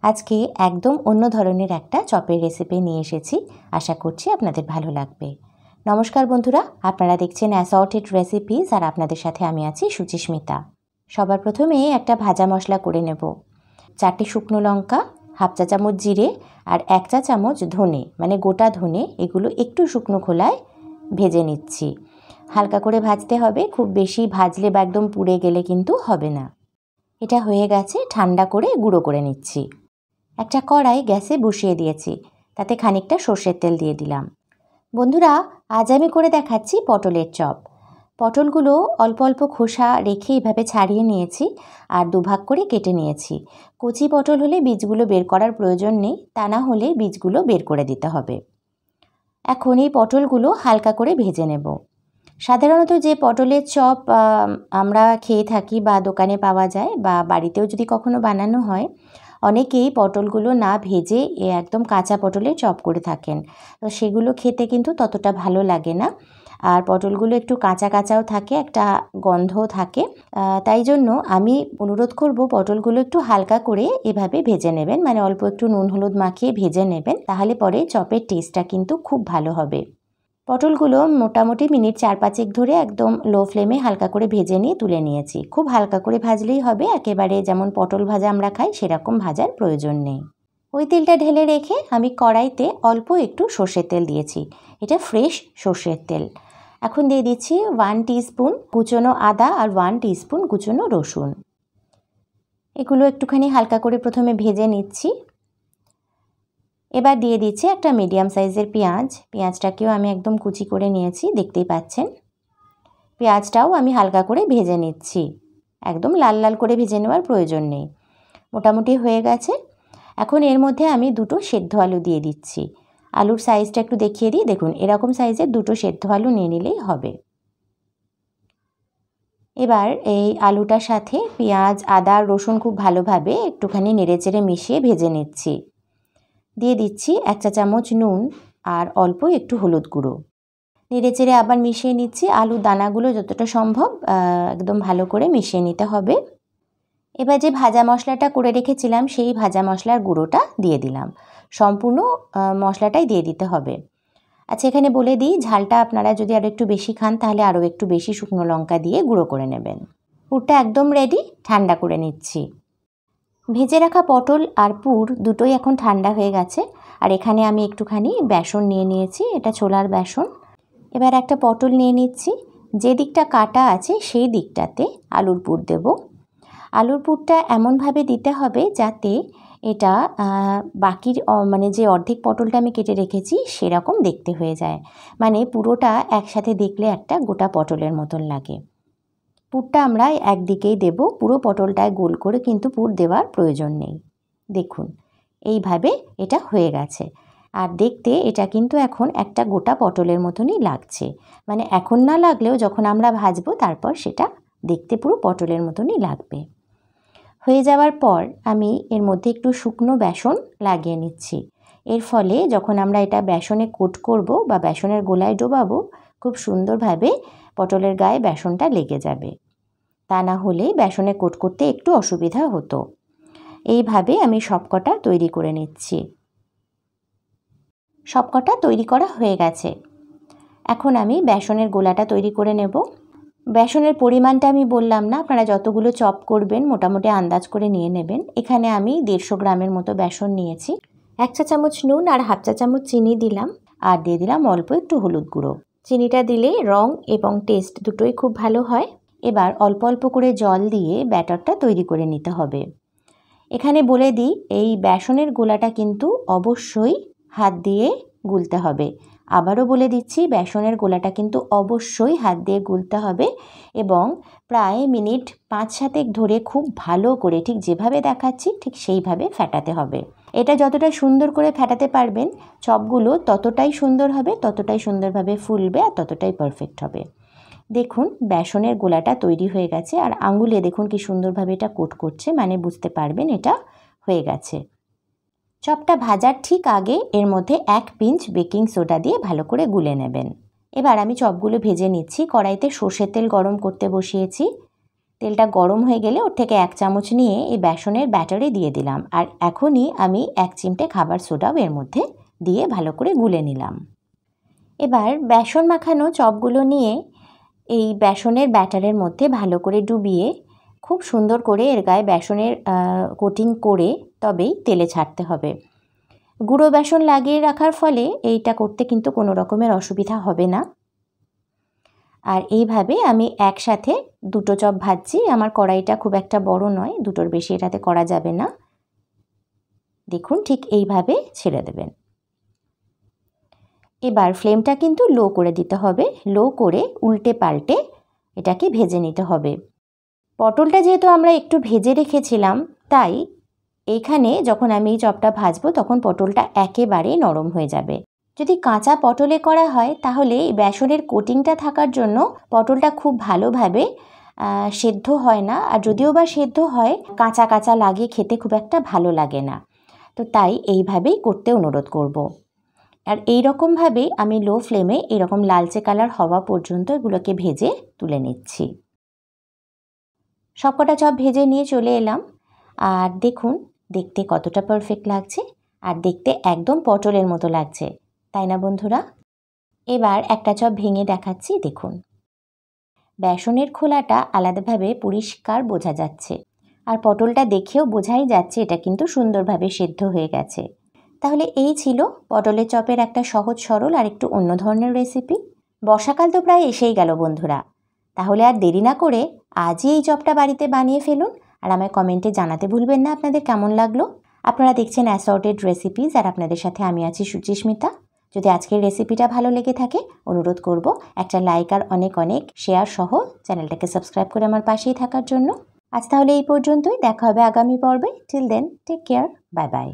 আজকে একদম অন্য ধরনের একটা চপের রেসিপি নিয়ে এসেছি। আশা করছি আপনাদের ভালো লাগবে। নমস্কার বন্ধুরা, আপনারা দেখছেন অ্যাসর্টেড রেসিপিস আর আপনাদের সাথে আমি আছি সুচিস্মিতা। সবার প্রথমে একটা ভাজা মশলা করে নেব। 4টে শুকনো লঙ্কা, হাফ চা চামচ জিরে আর 1 চা চামচ ধনে, মানে গোটা ধনে, এগুলো একটু শুকনো খোলায় ভেজে নিচ্ছি। হালকা করে ভাজতে হবে, খুব বেশি ভাজলে বা একদম পুড়ে গেলে কিন্তু হবে না। এটা হয়ে গেছে, ঠান্ডা করে গুঁড়ো করে নিচ্ছি। একটা কড়াই গ্যাসে বসিয়ে দিয়েছি, তাতে খানিকটা সর্ষের তেল দিয়ে দিলাম। বন্ধুরা, আজ আমি করে দেখাচ্ছি পটলের চপ। পটলগুলো অল্প অল্প খোসা রেখে এভাবে ছাড়িয়ে নিয়েছি আর দুভাগ করে কেটে নিয়েছি। কচি পটল হলে বীজগুলো বের করার প্রয়োজন নেই, তা না হলে বীজগুলো বের করে দিতে হবে। এখন এই পটলগুলো হালকা করে ভেজে নেব। সাধারণত যে পটলের চপ আমরা খেয়ে থাকি বা দোকানে পাওয়া যায় বা বাড়িতেও যদি কখনো বানানো হয়, অনেকেই পটলগুলো না ভেজে একদম কাঁচা পটলের চপ করে থাকেন। তো সেগুলো খেতে কিন্তু ততটা ভালো লাগে না, আর পটলগুলো একটু কাঁচা কাঁচাও থাকে, একটা গন্ধও থাকে। তাই জন্য আমি অনুরোধ করব পটলগুলো একটু হালকা করে এভাবে ভেজে নেবেন, মানে অল্প একটু নুন হলুদ মাখিয়ে ভেজে নেবেন, তাহলে পরে চপের টেস্টটা কিন্তু খুব ভালো হবে। পটলগুলো মোটামুটি মিনিট 4-5 ধরে একদম লো ফ্লেমে হালকা করে ভেজে নিয়ে তুলে নিয়েছি। খুব হালকা করে ভাজলেই হবে, একেবারে যেমন পটল ভাজা আমরা খাই সেরকম ভাজার প্রয়োজন নেই। ওই তেলটা ঢেলে রেখে আমি কড়াইতে অল্প একটু সর্ষের তেল দিয়েছি। এটা ফ্রেশ সর্ষের তেল। এখন দিয়ে দিচ্ছি 1 টিস্পুন কুচনো আদা আর 1 টিস্পুন কুচনো রসুন। এগুলো একটুখানি হালকা করে প্রথমে ভেজে নিচ্ছি। এবার দিয়ে দিচ্ছি একটা মিডিয়াম সাইজের পেঁয়াজ। পেঁয়াজটাকেও আমি একদম কুচি করে নিয়েছি, দেখতেই পাচ্ছেন। পেঁয়াজটাও আমি হালকা করে ভেজে নিচ্ছি, একদম লাল লাল করে ভেজে নেওয়ার প্রয়োজন নেই। মোটামুটি হয়ে গেছে। এখন এর মধ্যে আমি 2টো সেদ্ধ আলু দিয়ে দিচ্ছি। আলুর সাইজটা একটু দেখিয়ে দিই, দেখুন এরকম সাইজের 2টো সেদ্ধ আলু নিয়ে নিলেই হবে। এবার এই আলুটার সাথে পেঁয়াজ আদা রসুন খুব ভালোভাবে একটুখানি নেড়েচেড়ে মিশিয়ে ভেজে নিচ্ছি। দিয়ে দিচ্ছি 1 চা চামচ নুন আর অল্প একটু হলুদ গুঁড়ো। নেড়েচেড়ে আবার মিশিয়ে নিচ্ছি। আলুর দানাগুলো যতটা সম্ভব একদম ভালো করে মিশিয়ে নিতে হবে। এবার যে ভাজা মশলাটা করে রেখেছিলাম সেই ভাজা মশলার গুঁড়োটা দিয়ে দিলাম। সম্পূর্ণ মশলাটাই দিয়ে দিতে হবে। আচ্ছা, এখানে বলে দিই, ঝালটা আপনারা যদি আরও একটু বেশি খান তাহলে আরও একটু বেশি শুকনো লঙ্কা দিয়ে গুঁড়ো করে নেবেন। পুরটা একদম রেডি, ঠান্ডা করে নিচ্ছি। ভেজে রাখা পটল আর পুর দুটোই এখন ঠান্ডা হয়ে গেছে। আর এখানে আমি একটুখানি বেসন নিয়ে নিয়েছি, এটা ছোলার বেসন। এবার একটা পটল নিয়ে নিচ্ছি, যে দিকটা কাটা আছে সেই দিকটাতে আলুর পুর দেব। আলুর পুরটা এমনভাবে দিতে হবে যাতে এটা বাকির মানে যে অর্ধেক পটলটা আমি কেটে রেখেছি সেরকম দেখতে হয়ে যায়, মানে পুরোটা একসাথে দেখলে একটা গোটা পটলের মতন লাগে। পুরটা আমরা একদিকেই দেব, পুরো পটলটায় গোল করে কিন্তু পুর দেওয়ার প্রয়োজন নেই। দেখুন এইভাবে এটা হয়ে গেছে। আর দেখতে এটা কিন্তু এখন একটা গোটা পটলের মতনই লাগছে, মানে এখন না লাগলেও যখন আমরা ভাজবো তারপর সেটা দেখতে পুরো পটলের মতনই লাগবে। হয়ে যাওয়ার পর আমি এর মধ্যে একটু শুকনো বেসন লাগিয়ে নিচ্ছি। এর ফলে যখন আমরা এটা বেসনে কোট করব বা বেসনের গোলায় ডোবাবো, খুব সুন্দরভাবে পটলের গায়ে বেসনটা লেগে যাবে। তা না হলে বেসনে কোট করতে একটু অসুবিধা হতো। এইভাবে আমি সবকটা তৈরি করে নিচ্ছি। সবকটা তৈরি করা হয়ে গেছে। এখন আমি বেসনের গোলাটা তৈরি করে নেব। বেসনের পরিমাণটা আমি বললাম না, আপনারা যতগুলো চপ করবেন মোটামুটি আন্দাজ করে নিয়ে নেবেন। এখানে আমি 150 গ্রামের মতো বেসন নিয়েছি। 1 চা চামচ নুন আর হাফ চা চামচ চিনি দিলাম, আর দিয়ে দিলাম অল্প একটু হলুদ গুঁড়ো। চিনিটা দিলে রং এবং টেস্ট দুটোই খুব ভালো হয়। এবার অল্প অল্প করে জল দিয়ে ব্যাটারটা তৈরি করে নিতে হবে। এখানে বলে দিই, এই বেসনের গোলাটা কিন্তু অবশ্যই হাত দিয়ে গুলতে হবে। আবারও বলে দিচ্ছি, বেসনের গোলাটা কিন্তু অবশ্যই হাত দিয়ে গুলতে হবে এবং প্রায় মিনিট 5-7 ধরে খুব ভালো করে, ঠিক যেভাবে দেখাচ্ছি ঠিক সেইভাবে ফেটাতে হবে। এটা যতটা সুন্দর করে ফেটাতে পারবেন চপগুলো ততটাই সুন্দর হবে, ততটাই সুন্দরভাবে ফুলবে আর ততটাই পারফেক্ট হবে। দেখুন বেসনের গোলাটা তৈরি হয়ে গেছে, আর আঙুলে দেখুন কি সুন্দরভাবে এটা কোট করছে, মানে বুঝতে পারবেন এটা হয়ে গেছে। চপটা ভাজার ঠিক আগে এর মধ্যে 1 পিঞ্চ বেকিং সোডা দিয়ে ভালো করে গুলে নেবেন। এবার আমি চপগুলো ভেজে নিচ্ছি। কড়াইতে সর্ষের তেল গরম করতে বসিয়েছি। তেলটা গরম হয়ে গেলে ওর থেকে 1 চামচ নিয়ে এই বেসনের ব্যাটারে দিয়ে দিলাম। আর এখনই আমি 1 চিমটে খাবার সোডাও এর মধ্যে দিয়ে ভালো করে গুলে নিলাম। এবার বেসন মাখানো চপগুলো নিয়ে এই বেসনের ব্যাটারের মধ্যে ভালো করে ডুবিয়ে খুব সুন্দর করে এর গায়ে বেসনের কোটিং করে তবেই তেলে ছাড়তে হবে। গুঁড়ো বেসন লাগিয়ে রাখার ফলে এইটা করতে কিন্তু কোনো রকমের অসুবিধা হবে না। আর এইভাবে আমি একসাথে 2টো চপ ভাজছি। আমার কড়াইটা খুব একটা বড় নয়, 2টোর বেশি এটাতে করা যাবে না। দেখুন ঠিক এইভাবে ছেড়ে দেবেন। এবার ফ্লেমটা কিন্তু লো করে দিতে হবে। লো করে উল্টে পাল্টে এটাকে ভেজে নিতে হবে। পটলটা যেহেতু আমরা একটু ভেজে রেখেছিলাম, তাই এইখানে যখন আমি এই চপটা ভাজবো তখন পটলটা একেবারে নরম হয়ে যাবে। যদি কাঁচা পটলে করা হয় তাহলে এই বেসনের কোটিংটা থাকার জন্য পটলটা খুব ভালোভাবে সেদ্ধ হয় না। আর যদিও বা সেদ্ধ হয়, কাঁচা কাঁচা লাগে, খেতে খুব একটা ভালো লাগে না। তো তাই এইভাবেই করতে অনুরোধ করব। আর এই রকমভাবেই আমি লো ফ্লেমে এরকম লালচে কালার হওয়া পর্যন্ত এগুলোকে ভেজে তুলে নিচ্ছি। সবকটা চপ ভেজে নিয়ে চলে এলাম। আর দেখুন দেখতে কতটা পারফেক্ট লাগছে, আর দেখতে একদম পটলের মতো লাগছে, তাই না বন্ধুরা? এবার একটা চপ ভেঙে দেখাচ্ছি। দেখুন বেসনের খোলাটা আলাদাভাবে পরিষ্কার বোঝা যাচ্ছে, আর পটলটা দেখেও বোঝাই যাচ্ছে এটা কিন্তু সুন্দরভাবে সেদ্ধ হয়ে গেছে। তাহলে এই ছিল পটলের চপের একটা সহজ সরল আর একটু অন্য ধরনের রেসিপি। বর্ষাকাল তো প্রায় এসেই গেল বন্ধুরা, তাহলে আর দেরি না করে আজই এই চপটা বাড়িতে বানিয়ে ফেলুন। আর আমায় কমেন্টে জানাতে ভুলবেন না আপনাদের কেমন লাগলো। আপনারা দেখছেন অ্যাসর্টেড রেসিপিস, আর আপনাদের সাথে আমি আছি সুচিস্মিতা। যদি আজকের রেসিপিটা ভালো লেগে থাকে, অনুরোধ করব একটা লাইক আর অনেক অনেক শেয়ার সহ চ্যানেলটাকে সাবস্ক্রাইব করে আমার পাশেই থাকার জন্য। আজ তাহলে এই পর্যন্তই, দেখা হবে আগামী পর্বে। Till then take care, bye by.